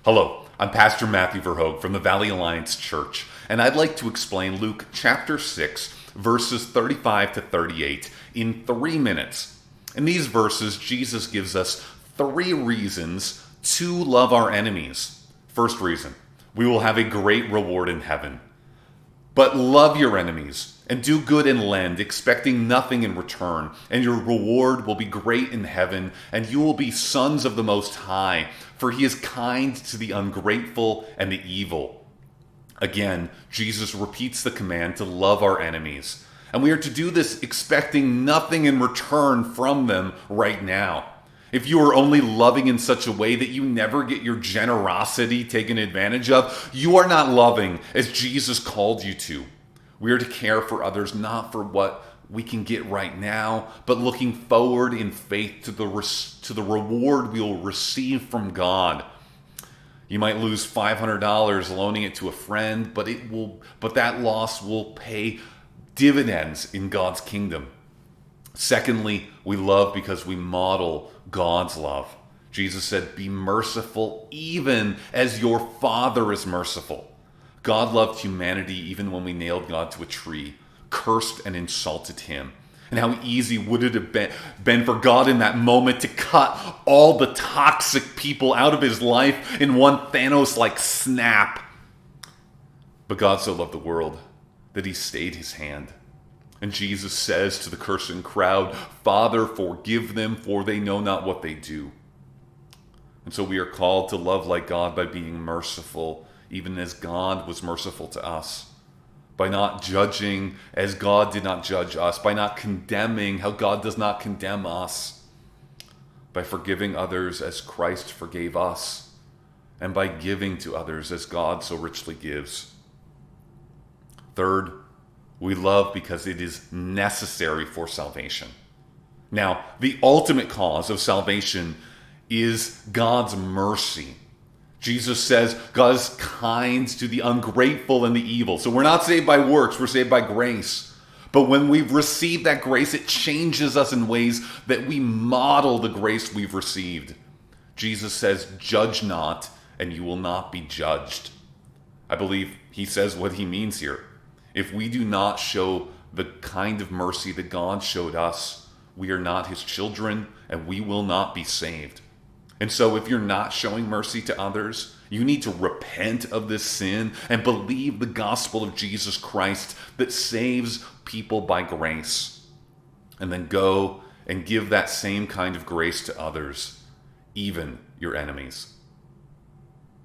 Hello, I'm Pastor Matthew Verhoeg from the Valley Alliance Church, and I'd like to explain Luke chapter 6, verses 35 to 38 in 3 minutes. In these verses, Jesus gives us 3 reasons to love our enemies. First reason, we will have a great reward in heaven. But love your enemies and do good and lend, expecting nothing in return, and your reward will be great in heaven, and you will be sons of the Most High, for he is kind to the ungrateful and the evil. Again, Jesus repeats the command to love our enemies, and we are to do this expecting nothing in return from them right now. If you are only loving in such a way that you never get your generosity taken advantage of, you are not loving as Jesus called you to. We are to care for others not for what we can get right now, but looking forward in faith to the reward we will receive from God. You might lose $500 loaning it to a friend, but that loss will pay dividends in God's kingdom. Secondly, we love because we model God's love. Jesus said, "Be merciful even as your Father is merciful." God loved humanity even when we nailed God to a tree, cursed and insulted him. And how easy would it have been for God in that moment to cut all the toxic people out of his life in one Thanos-like snap. But God so loved the world that he stayed his hand. And Jesus says to the cursing crowd, "Father, forgive them, for they know not what they do." And so we are called to love like God by being merciful, even as God was merciful to us. By not judging as God did not judge us. By not condemning how God does not condemn us. By forgiving others as Christ forgave us. And by giving to others as God so richly gives. Third, we love because it is necessary for salvation. Now, the ultimate cause of salvation is God's mercy. Jesus says God is kind to the ungrateful and the evil. So we're not saved by works, we're saved by grace. But when we've received that grace, it changes us in ways that we model the grace we've received. Jesus says, "Judge not, and you will not be judged." I believe he says what he means here. If we do not show the kind of mercy that God showed us, we are not his children and we will not be saved. And so if you're not showing mercy to others, you need to repent of this sin and believe the gospel of Jesus Christ that saves people by grace. And then go and give that same kind of grace to others, even your enemies.